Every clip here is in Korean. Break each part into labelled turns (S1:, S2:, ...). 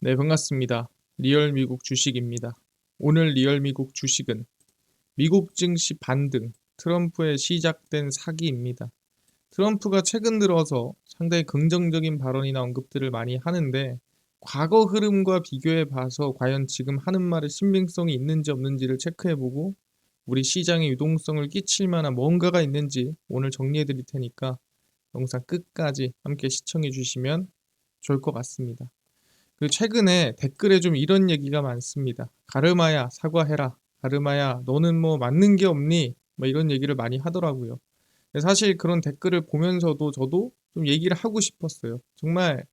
S1: 네, 반갑습니다. 리얼 미국 주식입니다. 오늘 리얼 미국 주식은 미국 증시 반등, 트럼프의 시작된 사기입니다. 트럼프가 최근 들어서 상당히 긍정적인 발언이나 언급들을 많이 하는데 과거 흐름과 비교해 봐서 과연 지금 하는 말에 신빙성이 있는지 없는지를 체크해보고 우리 시장에 유동성을 끼칠 만한 뭔가가 있는지 오늘 정리해 드릴 테니까 영상 끝까지 함께 시청해 주시면 좋을 것 같습니다. 최근에 댓글에 좀 이런 얘기가 많습니다. 가르마야, 사과해라. 가르마야, 너는 뭐 맞는 게 없니? 뭐 이런 얘기를 많이 하더라고요. 사실 그런 댓글을 보면서도 저도 좀 얘기를 하고 싶었어요. 정말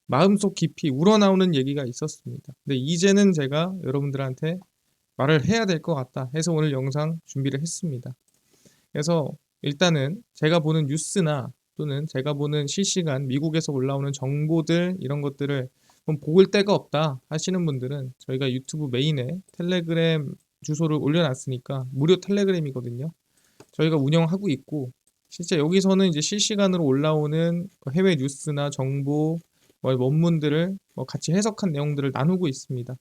S1: 마음속 깊이 우러나오는 얘기가 있었습니다. 근데 이제는 제가 여러분들한테 말을 해야 될 것 같다 해서 오늘 영상 준비를 했습니다. 그래서 일단은 제가 보는 뉴스나 또는 제가 보는 실시간 미국에서 올라오는 정보들 이런 것들을 볼 데가 없다 하시는 분들은 저희가 유튜브 메인에 텔레그램 주소를 올려놨으니까 무료 텔레그램이거든요. 저희가 운영하고 있고 실제 여기서는 이제 실시간으로 올라오는 해외 뉴스나 정보, 원문들을 같이 해석한 내용들을 나누고 있습니다.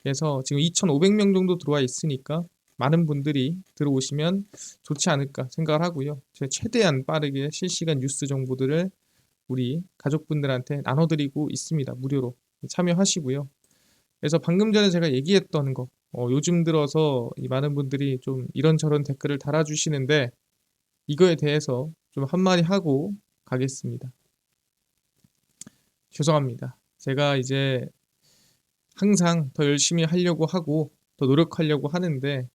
S1: 그래서 지금 2,500명 정도 들어와 있으니까 많은 분들이 들어오시면 좋지 않을까 생각을 하고요. 제가 최대한 빠르게 실시간 뉴스 정보들을 우리 가족분들한테 나눠드리고 있습니다. 무료로 참여하시고요. 그래서 방금 전에 제가 얘기했던 거, 요즘 들어서 이 많은 분들이 좀 이런저런 댓글을 달아주시는데 이거에 대해서 좀 한마디 하고 가겠습니다. 죄송합니다. 제가 이제 항상 더 열심히 하려고 하고 더 노력하려고 하는데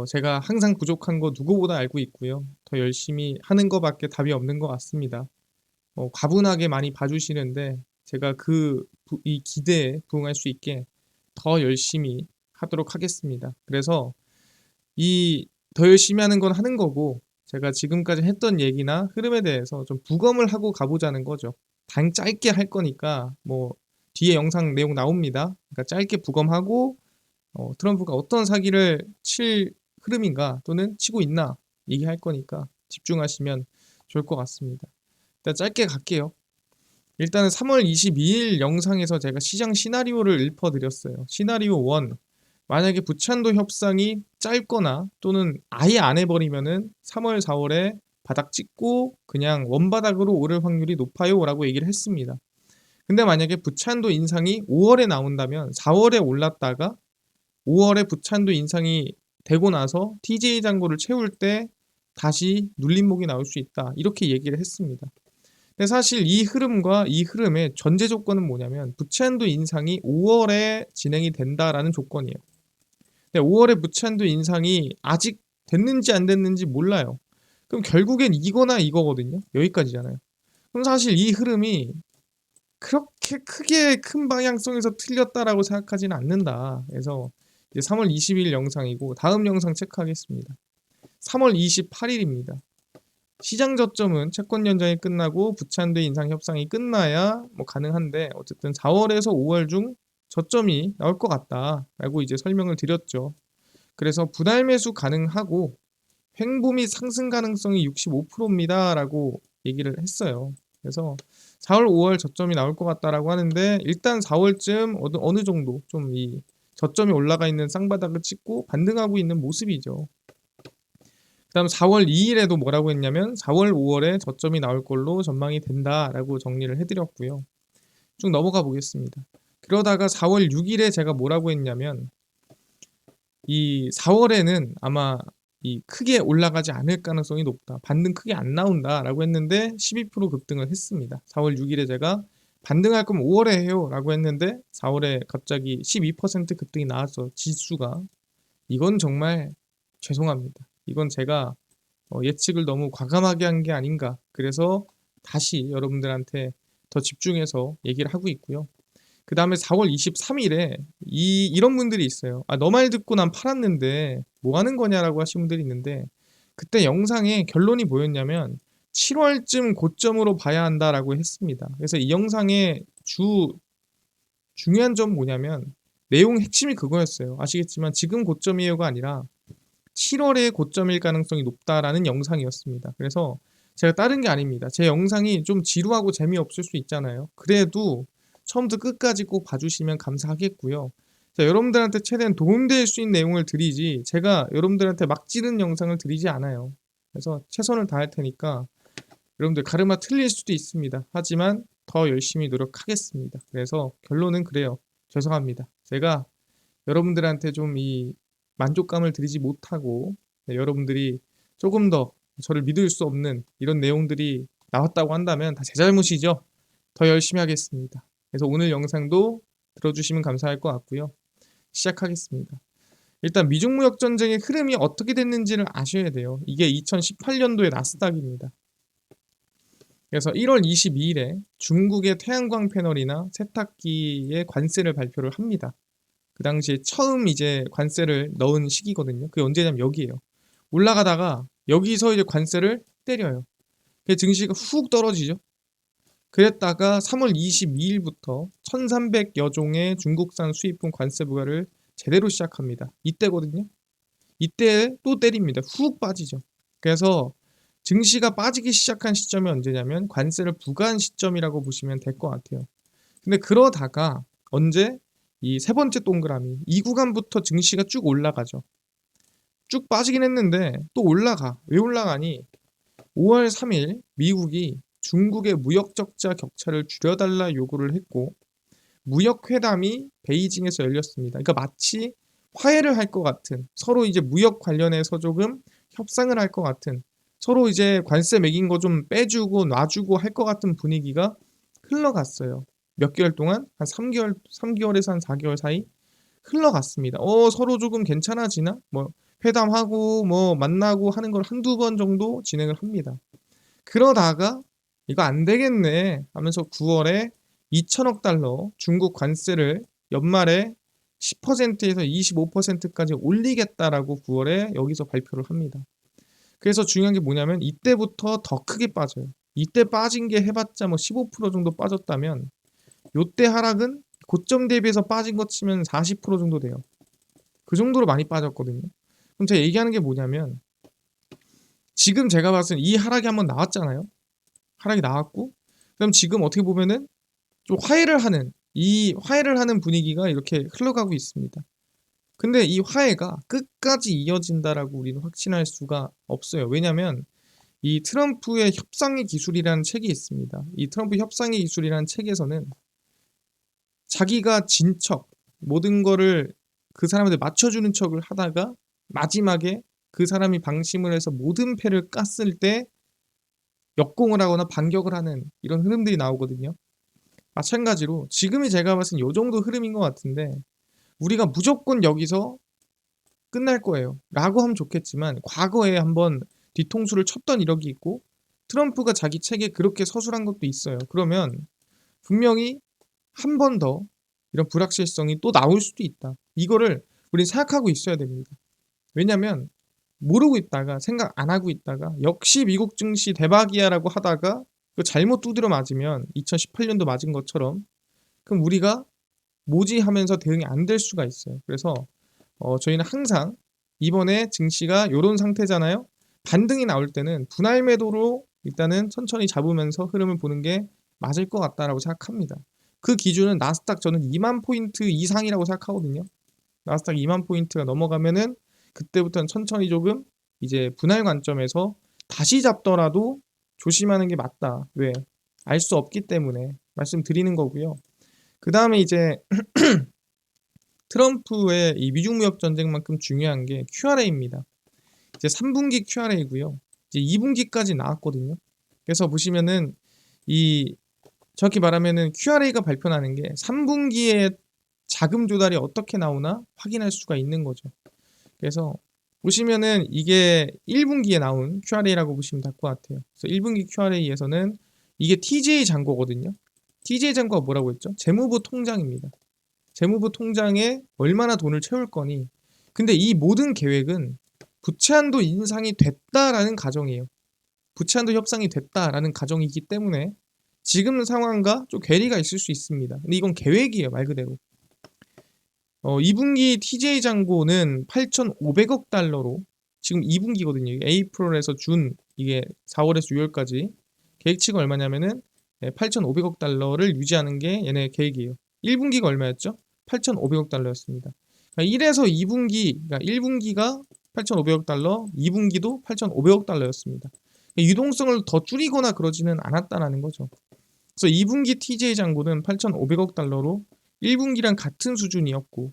S1: 제가 항상 부족한 거 누구보다 알고 있고요. 더 열심히 하는 거밖에 답이 없는 것 같습니다. 과분하게 많이 봐주시는데 제가 이 기대에 부응할 수 있게 더 열심히 하도록 하겠습니다. 그래서 이 더 열심히 하는 건 하는 거고 제가 지금까지 했던 얘기나 흐름에 대해서 좀 부검을 하고 가보자는 거죠. 단 짧게 할 거니까 뭐 뒤에 영상 내용 나옵니다. 그러니까 짧게 부검하고 트럼프가 어떤 사기를 칠 흐름인가 또는 치고 있나 얘기할 거니까 집중하시면 좋을 것 같습니다. 일단 짧게 갈게요. 일단은 3월 22일 영상에서 제가 시장 시나리오를 읊어드렸어요. 시나리오 1. 만약에 부찬도 협상이 짧거나 또는 아예 안 해버리면은 3월, 4월에 바닥 찍고 그냥 원바닥으로 오를 확률이 높아요 라고 얘기를 했습니다. 근데 만약에 부찬도 인상이 5월에 나온다면 4월에 올랐다가 5월에 부찬도 인상이 되고 나서 TJ 잔고를 채울 때 다시 눌림목이 나올 수 있다. 이렇게 얘기를 했습니다. 근데 사실 이 흐름과 이 흐름의 전제 조건은 뭐냐면 부채한도 인상이 5월에 진행이 된다라는 조건이에요. 근데 5월에 부채한도 인상이 아직 됐는지 안 됐는지 몰라요. 그럼 결국엔 이거나 이거거든요. 여기까지잖아요. 그럼 사실 이 흐름이 그렇게 크게 큰 방향성에서 틀렸다라고 생각하지는 않는다. 그래서 이제 3월 20일 영상이고 다음 영상 체크하겠습니다. 3월 28일입니다. 시장 저점은 채권 연장이 끝나고 부채한도 인상 협상이 끝나야 뭐 가능한데 어쨌든 4월에서 5월 중 저점이 나올 것 같다라고 이제 설명을 드렸죠. 그래서 분할 매수 가능하고 횡보 및 상승 가능성이 65%입니다라고 얘기를 했어요. 그래서 4월, 5월 저점이 나올 것 같다라고 하는데 일단 4월쯤 어느 정도 좀 이 저점이 올라가 있는 쌍바닥을 찍고 반등하고 있는 모습이죠. 그다음 4월 2일에도 뭐라고 했냐면 4월, 5월에 저점이 나올 걸로 전망이 된다라고 정리를 해드렸고요. 쭉 넘어가 보겠습니다. 그러다가 4월 6일에 제가 뭐라고 했냐면 이 4월에는 아마 이 크게 올라가지 않을 가능성이 높다. 반등 크게 안 나온다라고 했는데 12% 급등을 했습니다. 4월 6일에 제가 반등할 거면 5월에 해요 라고 했는데 4월에 갑자기 12% 급등이 나왔어. 지수가. 이건 정말 죄송합니다. 이건 제가 예측을 너무 과감하게 한 게 아닌가. 그래서 다시 여러분들한테 더 집중해서 얘기를 하고 있고요. 그 다음에 4월 23일에 이런 분들이 있어요. 아, 너 말 듣고 난 팔았는데 뭐 하는 거냐라고 하신 분들이 있는데 그때 영상에 결론이 뭐였냐면 7월쯤 고점으로 봐야 한다라고 했습니다. 그래서 이 영상의 중요한 점 뭐냐면 내용 핵심이 그거였어요. 아시겠지만 지금 고점이에요가 아니라 7월에 고점일 가능성이 높다라는 영상이었습니다. 그래서 제가 다른 게 아닙니다. 제 영상이 좀 지루하고 재미없을 수 있잖아요. 그래도 처음부터 끝까지 꼭 봐주시면 감사하겠고요. 자, 여러분들한테 최대한 도움될 수 있는 내용을 드리지 제가 여러분들한테 막 지른 영상을 드리지 않아요. 그래서 최선을 다할 테니까 여러분들 가르마 틀릴 수도 있습니다. 하지만 더 열심히 노력하겠습니다. 그래서 결론은 그래요. 죄송합니다. 제가 여러분들한테 좀 이 만족감을 드리지 못하고 여러분들이 조금 더 저를 믿을 수 없는 이런 내용들이 나왔다고 한다면 다 제 잘못이죠. 더 열심히 하겠습니다. 그래서 오늘 영상도 들어주시면 감사할 것 같고요. 시작하겠습니다. 일단 미중무역 전쟁의 흐름이 어떻게 됐는지를 아셔야 돼요. 이게 2018년도의 나스닥입니다. 그래서 1월 22일에 중국의 태양광 패널이나 세탁기에 관세를 발표를 합니다. 그 당시에 처음 이제 관세를 넣은 시기거든요. 그게 언제냐면 여기에요. 올라가다가 여기서 이제 관세를 때려요. 그래서 증시가 훅 떨어지죠. 그랬다가 3월 22일부터 1300여 종의 중국산 수입품 관세 부과를 제대로 시작합니다. 이때거든요. 이때 또 때립니다. 훅 빠지죠. 그래서 증시가 빠지기 시작한 시점이 언제냐면 관세를 부과한 시점이라고 보시면 될 것 같아요. 근데 그러다가 언제 이 세 번째 동그라미 이 구간부터 증시가 쭉 올라가죠. 쭉 빠지긴 했는데 또 올라가. 왜 올라가니? 5월 3일 미국이 중국의 무역 적자 격차를 줄여달라 요구를 했고 무역 회담이 베이징에서 열렸습니다. 그러니까 마치 화해를 할 것 같은 서로 이제 무역 관련해서 조금 협상을 할 것 같은 서로 이제 관세 매긴 거 좀 빼주고 놔주고 할 것 같은 분위기가 흘러갔어요. 몇 개월 동안 한 3개월에서 한 4개월 사이 흘러갔습니다. 서로 조금 괜찮아지나? 뭐 회담하고 뭐 만나고 하는 걸 한두 번 정도 진행을 합니다. 그러다가 이거 안 되겠네 하면서 9월에 2천억 달러 중국 관세를 연말에 10%에서 25%까지 올리겠다라고 9월에 여기서 발표를 합니다. 그래서 중요한 게 뭐냐면 이때부터 더 크게 빠져요. 이때 빠진 게 해봤자 뭐 15% 정도 빠졌다면 요때 하락은 고점 대비해서 빠진 것 치면 40% 정도 돼요. 그 정도로 많이 빠졌거든요. 그럼 제가 얘기하는 게 뭐냐면 지금 제가 봤을 때 이 하락이 한번 나왔잖아요. 하락이 나왔고 그럼 지금 어떻게 보면은 좀 화해를 하는 분위기가 이렇게 흘러가고 있습니다. 근데 이 화해가 끝까지 이어진다라고 우리는 확신할 수가 없어요. 왜냐면 이 트럼프의 협상의 기술이라는 책이 있습니다. 이 트럼프 협상의 기술이라는 책에서는 자기가 진 척, 모든 거를 그 사람한테 맞춰주는 척을 하다가 마지막에 그 사람이 방심을 해서 모든 패를 깠을 때 역공을 하거나 반격을 하는 이런 흐름들이 나오거든요. 마찬가지로 지금이 제가 봤을 땐 이 정도 흐름인 것 같은데 우리가 무조건 여기서 끝날 거예요 라고 하면 좋겠지만 과거에 한번 뒤통수를 쳤던 이력이 있고 트럼프가 자기 책에 그렇게 서술한 것도 있어요. 그러면 분명히 한 번 더 이런 불확실성이 또 나올 수도 있다. 이거를 우리 생각하고 있어야 됩니다. 왜냐면 모르고 있다가 생각 안 하고 있다가 역시 미국 증시 대박이야라고 하다가 잘못 두드려 맞으면 2018년도 맞은 것처럼 그럼 우리가 뭐지 하면서 대응이 안 될 수가 있어요. 그래서 저희는 항상 이번에 증시가 이런 상태잖아요. 반등이 나올 때는 분할 매도로 일단은 천천히 잡으면서 흐름을 보는 게 맞을 것 같다라고 생각합니다. 그 기준은 나스닥 저는 2만 포인트 이상이라고 생각하거든요. 나스닥 2만 포인트가 넘어가면은 그때부터는 천천히 조금 이제 분할 관점에서 다시 잡더라도 조심하는 게 맞다. 왜? 알 수 없기 때문에 말씀드리는 거고요. 그 다음에 이제 트럼프의 이 미중 무역 전쟁만큼 중요한 게 QRA입니다. 이제 3분기 QRA고요. 이제 2분기까지 나왔거든요. 그래서 보시면은 이 정확히 말하면은 QRA가 발표나는 게 3분기에 자금 조달이 어떻게 나오나 확인할 수가 있는 거죠. 그래서 보시면은 이게 1분기에 나온 QRA라고 보시면 될 것 같아요. 그래서 1분기 QRA에서는 이게 TJ 잔고거든요. TJ 잔고가 뭐라고 했죠? 재무부 통장입니다. 재무부 통장에 얼마나 돈을 채울 거니. 근데 이 모든 계획은 부채한도 인상이 됐다라는 가정이에요. 부채한도 협상이 됐다라는 가정이기 때문에 지금 상황과 좀 괴리가 있을 수 있습니다. 근데 이건 계획이에요, 말 그대로. 2분기 TJ 잔고는 8,500억 달러로 지금 2분기거든요. 에이프릴에서 준 이게 4월에서 6월까지 계획치가 얼마냐면은 8,500억 달러를 유지하는 게 얘네 계획이에요. 1분기가 얼마였죠? 8,500억 달러였습니다. 그러니까 1에서 2분기, 그러니까 1분기가 8,500억 달러, 2분기도 8,500억 달러였습니다. 유동성을 더 줄이거나 그러지는 않았다라는 거죠. 그래서 2분기 TJ 잔고는 8,500억 달러로 1분기랑 같은 수준이었고,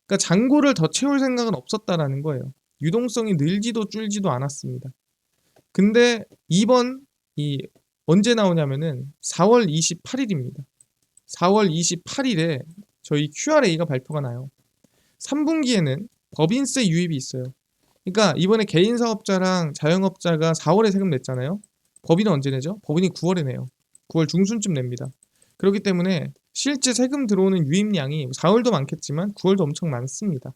S1: 그러니까 잔고를 더 채울 생각은 없었다라는 거예요. 유동성이 늘지도 줄지도 않았습니다. 근데 이번 언제 나오냐면은 4월 28일입니다. 4월 28일에 저희 QRA가 발표가 나요. 3분기에는 법인세 유입이 있어요. 그러니까 이번에 개인 사업자랑 자영업자가 4월에 세금 냈잖아요. 법인은 언제 내죠? 법인이 9월에 내요. 9월 중순쯤 냅니다. 그렇기 때문에 실제 세금 들어오는 유입량이 4월도 많겠지만 9월도 엄청 많습니다.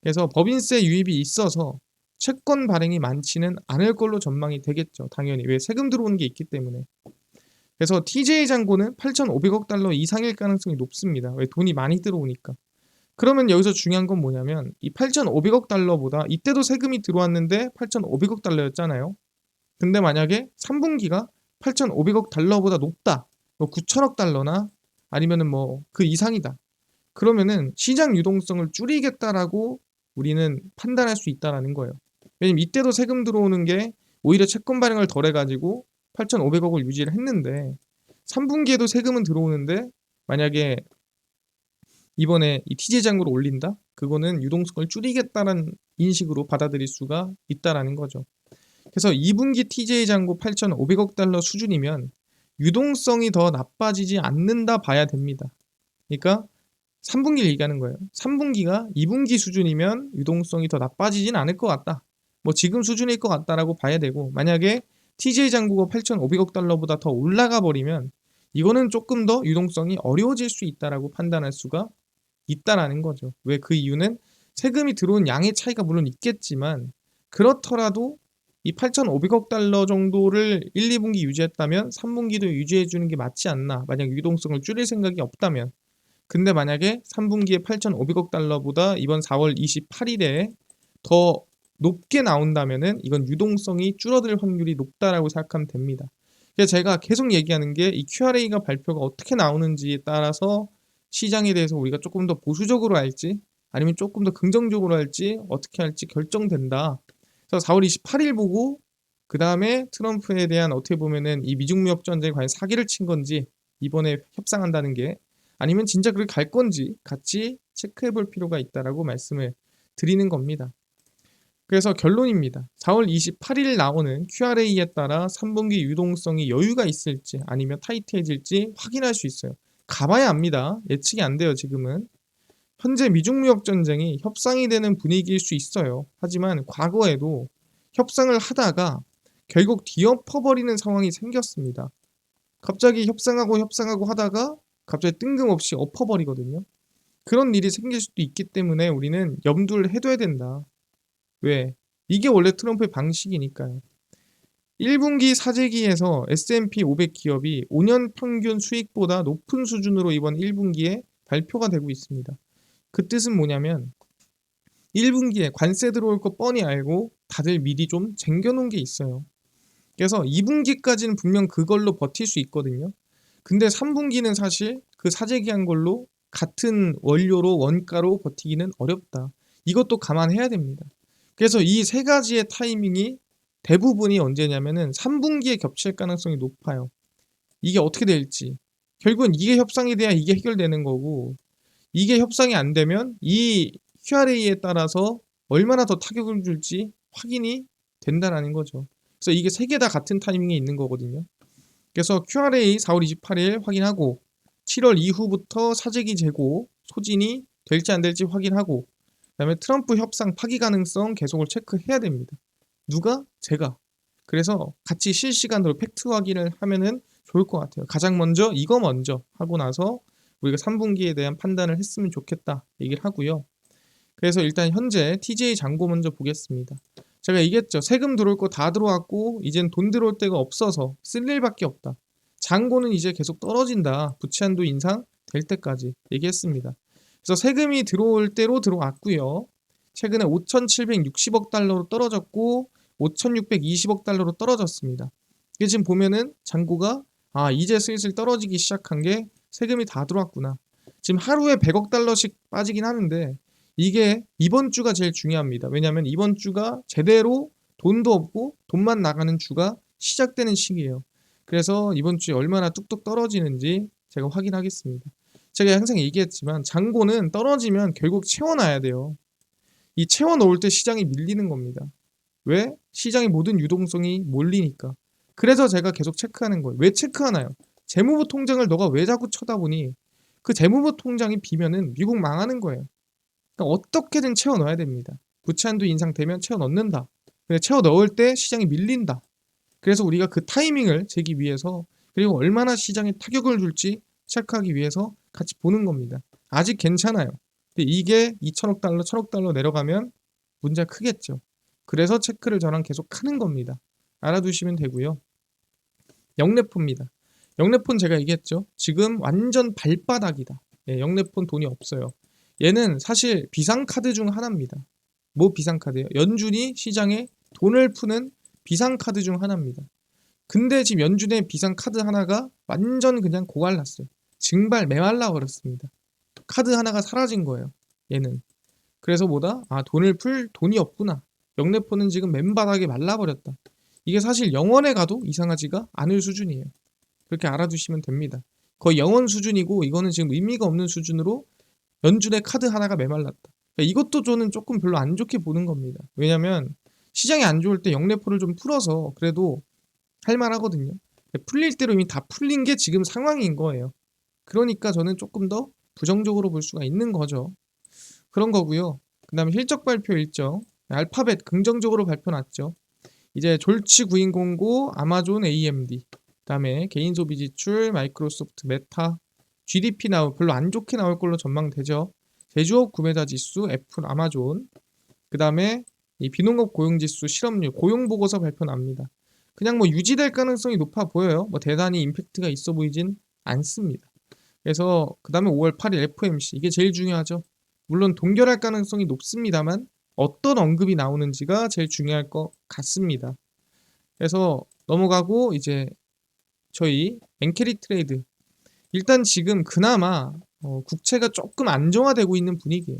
S1: 그래서 법인세 유입이 있어서 채권 발행이 많지는 않을 걸로 전망이 되겠죠. 당연히. 왜? 세금 들어오는 게 있기 때문에. 그래서 TJ 잔고는 8,500억 달러 이상일 가능성이 높습니다. 왜? 돈이 많이 들어오니까. 그러면 여기서 중요한 건 뭐냐면 이 8,500억 달러보다 이때도 세금이 들어왔는데 8,500억 달러였잖아요. 근데 만약에 3분기가 8,500억 달러보다 높다. 뭐 9천억 달러나 아니면은 뭐 그 이상이다. 그러면은 시장 유동성을 줄이겠다라고 우리는 판단할 수 있다라는 거예요. 왜냐면 이때도 세금 들어오는 게 오히려 채권 발행을 덜 해가지고 8,500억을 유지를 했는데 3분기에도 세금은 들어오는데 만약에 이번에 이 TJ 잔고를 올린다? 그거는 유동성을 줄이겠다는 인식으로 받아들일 수가 있다라는 거죠. 그래서 2분기 TJ 잔고 8,500억 달러 수준이면 유동성이 더 나빠지지 않는다 봐야 됩니다. 그러니까 3분기를 얘기하는 거예요. 3분기가 2분기 수준이면 유동성이 더 나빠지진 않을 것 같다. 뭐 지금 수준일 것 같다라고 봐야 되고, 만약에 TJ 잔고가 8,500억 달러보다 더 올라가 버리면 이거는 조금 더 유동성이 어려워질 수 있다라고 판단할 수가 있다라는 거죠. 왜? 그 이유는 세금이 들어온 양의 차이가 물론 있겠지만 그렇더라도 이 8,500억 달러 정도를 1, 2분기 유지했다면 3분기도 유지해 주는 게 맞지 않나. 만약 유동성을 줄일 생각이 없다면. 근데 만약에 3분기에 8,500억 달러보다 이번 4월 28일에 더 높게 나온다면은 이건 유동성이 줄어들 확률이 높다라고 생각하면 됩니다. 그래서 제가 계속 얘기하는 게 이 QRA가 발표가 어떻게 나오는지에 따라서 시장에 대해서 우리가 조금 더 보수적으로 할지 아니면 조금 더 긍정적으로 할지 어떻게 할지 결정된다. 그래서 4월 28일 보고 그 다음에 트럼프에 대한 어떻게 보면은 이 미중 무역 전쟁이 과연 사기를 친 건지 이번에 협상한다는 게 아니면 진짜 그렇게 갈 건지 같이 체크해 볼 필요가 있다라고 말씀을 드리는 겁니다. 그래서 결론입니다. 4월 28일 나오는 QRA에 따라 3분기 유동성이 여유가 있을지 아니면 타이트해질지 확인할 수 있어요. 가봐야 압니다. 예측이 안 돼요, 지금은. 현재 미중무역 전쟁이 협상이 되는 분위기일 수 있어요. 하지만 과거에도 협상을 하다가 결국 뒤엎어버리는 상황이 생겼습니다. 갑자기 협상하고 하다가 갑자기 뜬금없이 엎어버리거든요. 그런 일이 생길 수도 있기 때문에 우리는 염두를 해둬야 된다. 왜? 이게 원래 트럼프의 방식이니까요. 1분기 사재기에서 S&P 500 기업이 5년 평균 수익보다 높은 수준으로 이번 1분기에 발표가 되고 있습니다. 그 뜻은 뭐냐면 1분기에 관세 들어올 거 뻔히 알고 다들 미리 좀 쟁겨놓은 게 있어요. 그래서 2분기까지는 분명 그걸로 버틸 수 있거든요. 근데 3분기는 사실 그 사재기한 걸로 같은 원료로 원가로 버티기는 어렵다. 이것도 감안해야 됩니다. 그래서 이 세 가지의 타이밍이 대부분이 언제냐면은 3분기에 겹칠 가능성이 높아요. 이게 어떻게 될지. 결국은 이게 협상이 돼야 이게 해결되는 거고 이게 협상이 안 되면 이 QRA에 따라서 얼마나 더 타격을 줄지 확인이 된다라는 거죠. 그래서 이게 세 개 다 같은 타이밍에 있는 거거든요. 그래서 QRA 4월 28일 확인하고 7월 이후부터 사재기 재고 소진이 될지 안 될지 확인하고 그다음에 트럼프 협상 파기 가능성 계속을 체크해야 됩니다. 누가? 제가. 그래서 같이 실시간으로 팩트 확인을 하면은 좋을 것 같아요. 가장 먼저 이거 먼저 하고 나서 우리가 3분기에 대한 판단을 했으면 좋겠다 얘기를 하고요. 그래서 일단 현재 TJ 잔고 먼저 보겠습니다. 제가 얘기했죠. 세금 들어올 거 다 들어왔고 이젠 돈 들어올 데가 없어서 쓸 일밖에 없다. 잔고는 이제 계속 떨어진다. 부채 한도 인상 될 때까지 얘기했습니다. 그래서 세금이 들어올 대로 들어왔고요. 최근에 5,760억 달러로 떨어졌고 5,620억 달러로 떨어졌습니다. 이게 지금 보면은 잔고가 아, 이제 슬슬 떨어지기 시작한 게 세금이 다 들어왔구나. 지금 하루에 100억 달러씩 빠지긴 하는데 이게 이번 주가 제일 중요합니다. 왜냐하면 이번 주가 제대로 돈도 없고 돈만 나가는 주가 시작되는 시기예요. 그래서 이번 주에 얼마나 뚝뚝 떨어지는지 제가 확인하겠습니다. 제가 항상 얘기했지만 잔고는 떨어지면 결국 채워놔야 돼요. 이 채워놓을 때 시장이 밀리는 겁니다. 왜? 시장의 모든 유동성이 몰리니까. 그래서 제가 계속 체크하는 거예요. 왜 체크하나요? 재무부 통장을 너가 왜 자꾸 쳐다보니? 그 재무부 통장이 비면은 미국 망하는 거예요. 그러니까 어떻게든 채워 넣어야 됩니다. 부채 한도 인상되면 채워 넣는다. 근데 채워 넣을 때 시장이 밀린다. 그래서 우리가 그 타이밍을 재기 위해서, 그리고 얼마나 시장에 타격을 줄지 체크하기 위해서 같이 보는 겁니다. 아직 괜찮아요. 근데 이게 2천억 달러, 1천억 달러 내려가면 문제가 크겠죠. 그래서 체크를 저랑 계속 하는 겁니다. 알아두시면 되고요. 영래포입니다. 영래포는 제가 얘기했죠. 지금 완전 발바닥이다. 예, 영래포는 돈이 없어요. 얘는 사실 비상카드 중 하나입니다. 뭐 비상카드예요? 연준이 시장에 돈을 푸는 비상카드 중 하나입니다. 근데 지금 연준의 비상카드 하나가 완전 그냥 고갈났어요. 증발 메말라 버렸습니다. 카드 하나가 사라진 거예요. 얘는. 그래서 뭐다? 아, 돈을 풀 돈이 없구나. 영래포는 지금 맨바닥에 말라버렸다. 이게 사실 영원에 가도 이상하지가 않을 수준이에요. 그렇게 알아두시면 됩니다. 거의 영원 수준이고 이거는 지금 의미가 없는 수준으로 연준의 카드 하나가 메말랐다. 그러니까 이것도 저는 조금 별로 안 좋게 보는 겁니다. 왜냐면 시장이 안 좋을 때 영래포를 좀 풀어서 그래도 할만하거든요. 풀릴 대로 이미 다 풀린 게 지금 상황인 거예요. 그러니까 저는 조금 더 부정적으로 볼 수가 있는 거죠. 그런 거고요. 그 다음에 실적 발표 일정. 알파벳 긍정적으로 발표 났죠. 이제 졸치 9209, 아마존 AMD, 그 다음에 개인 소비 지출, 마이크로소프트, 메타, GDP 별로 안 좋게 나올 걸로 전망되죠. 제조업 구매자 지수, 애플, 아마존, 그 다음에 이 비농업 고용지수, 실업률, 고용보고서 발표 납니다. 그냥 뭐 유지될 가능성이 높아 보여요. 뭐 대단히 임팩트가 있어 보이진 않습니다. 그래서 그 다음에 5월 8일 FOMC, 이게 제일 중요하죠. 물론 동결할 가능성이 높습니다만 어떤 언급이 나오는지가 제일 중요할 것 같습니다. 그래서 넘어가고 이제 저희 엔캐리 트레이드, 일단 지금 그나마 국채가 조금 안정화되고 있는 분위기예요.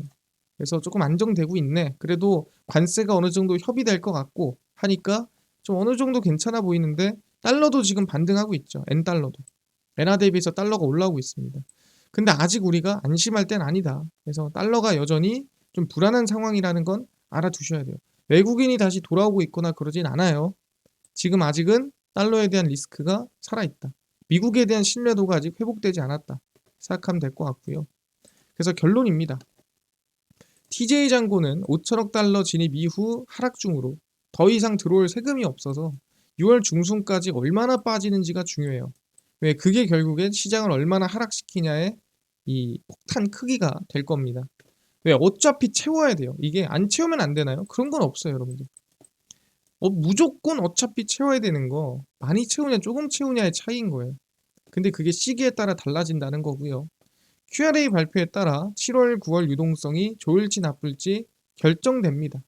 S1: 그래서 조금 안정되고 있네. 그래도 관세가 어느 정도 협의될 것 같고 하니까 좀 어느 정도 괜찮아 보이는데, 달러도 지금 반등하고 있죠. N달러도. 엔화 대비해서 달러가 올라오고 있습니다. 근데 아직 우리가 안심할 땐 아니다. 그래서 달러가 여전히 좀 불안한 상황이라는 건 알아두셔야 돼요. 외국인이 다시 돌아오고 있거나 그러진 않아요. 지금 아직은 달러에 대한 리스크가 살아있다. 미국에 대한 신뢰도가 아직 회복되지 않았다 생각하면 될 것 같고요. 그래서 결론입니다. TJ 잔고는 5천억 달러 진입 이후 하락 중으로 더 이상 들어올 세금이 없어서 6월 중순까지 얼마나 빠지는지가 중요해요. 왜? 그게 결국엔 시장을 얼마나 하락시키냐의 이 폭탄 크기가 될 겁니다. 왜? 어차피 채워야 돼요. 이게 안 채우면 안 되나요? 그런 건 없어요, 여러분들. 무조건 어차피 채워야 되는 거, 많이 채우냐 조금 채우냐의 차이인 거예요. 근데 그게 시기에 따라 달라진다는 거고요. QRA 발표에 따라 7월, 9월 유동성이 좋을지 나쁠지 결정됩니다.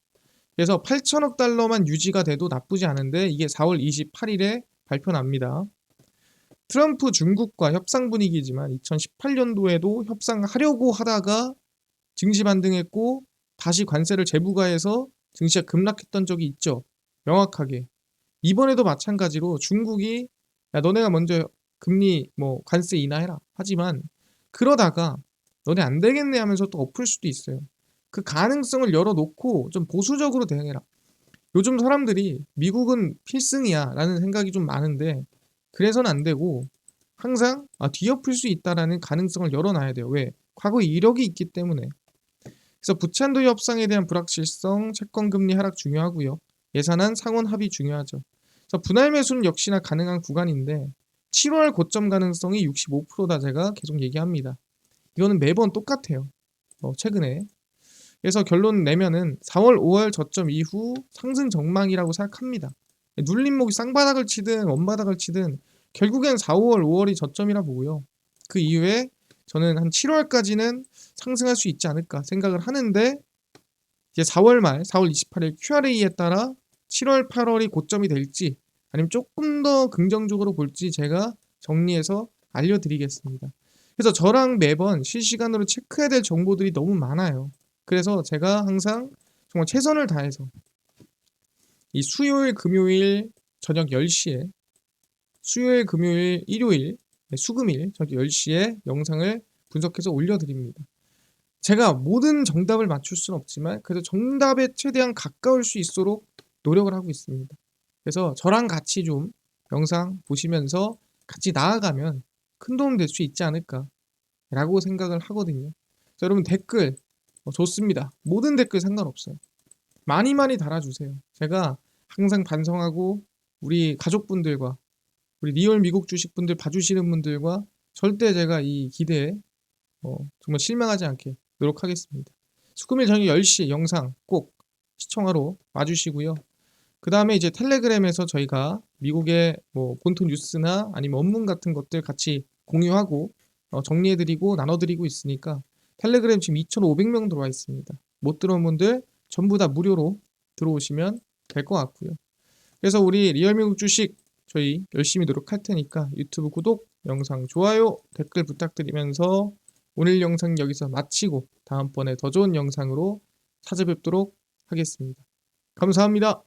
S1: 그래서 8천억 달러만 유지가 돼도 나쁘지 않은데 이게 4월 28일에 발표 납니다. 트럼프 중국과 협상 분위기지만 2018년도에도 협상하려고 하다가 증시 반등했고 다시 관세를 재부과해서 증시가 급락했던 적이 있죠. 명확하게. 이번에도 마찬가지로 중국이 야, 너네가 먼저 금리 뭐 관세 인하해라 하지만 그러다가 너네 안 되겠네 하면서 또 엎을 수도 있어요. 그 가능성을 열어놓고 좀 보수적으로 대응해라. 요즘 사람들이 미국은 필승이야 라는 생각이 좀 많은데 그래서는 안 되고 항상 뒤엎을 수 있다라는 가능성을 열어놔야 돼요. 왜? 과거에 이력이 있기 때문에. 그래서 부채한도 협상에 대한 불확실성, 채권금리 하락 중요하고요. 예산안 상원 합의 중요하죠. 그래서 분할 매수는 역시나 가능한 구간인데 7월 고점 가능성이 65%다 제가 계속 얘기합니다. 이거는 매번 똑같아요. 최근에. 그래서 결론 내면은 4월, 5월 저점 이후 상승 전망이라고 생각합니다. 눌림목이 쌍바닥을 치든 원바닥을 치든 결국엔 4, 5월, 5월이 저점이라 보고요. 그 이후에 저는 한 7월까지는 상승할 수 있지 않을까 생각을 하는데 이제 4월 말, 4월 28일 QRA에 따라 7월, 8월이 고점이 될지 아니면 조금 더 긍정적으로 볼지 제가 정리해서 알려드리겠습니다. 그래서 저랑 매번 실시간으로 체크해야 될 정보들이 너무 많아요. 그래서 제가 항상 정말 최선을 다해서 이 수요일, 금요일 저녁 10시에 수요일, 금요일, 일요일, 수금일 저녁 10시에 영상을 분석해서 올려드립니다. 제가 모든 정답을 맞출 수는 없지만 그래도 정답에 최대한 가까울 수 있도록 노력을 하고 있습니다. 그래서 저랑 같이 좀 영상 보시면서 같이 나아가면 큰 도움 될 수 있지 않을까라고 생각을 하거든요. 자, 여러분 댓글 좋습니다. 모든 댓글 상관없어요. 많이 많이 달아주세요. 제가 항상 반성하고 우리 가족분들과 우리 리얼 미국 주식분들 봐주시는 분들과 절대 제가 이 기대에 정말 실망하지 않게 노력하겠습니다. 수금일 저녁 10시 영상 꼭 시청하러 와주시고요. 그 다음에 이제 텔레그램에서 저희가 미국의 뭐 본토 뉴스나 아니면 원문 같은 것들 같이 공유하고 정리해드리고 나눠드리고 있으니까 텔레그램 지금 2,500명 들어와 있습니다. 못 들어온 분들 전부 다 무료로 들어오시면 될 것 같고요. 그래서 우리 리얼미국 주식 저희 열심히 노력할 테니까 유튜브 구독, 영상 좋아요, 댓글 부탁드리면서 오늘 영상 여기서 마치고 다음번에 더 좋은 영상으로 찾아뵙도록 하겠습니다. 감사합니다.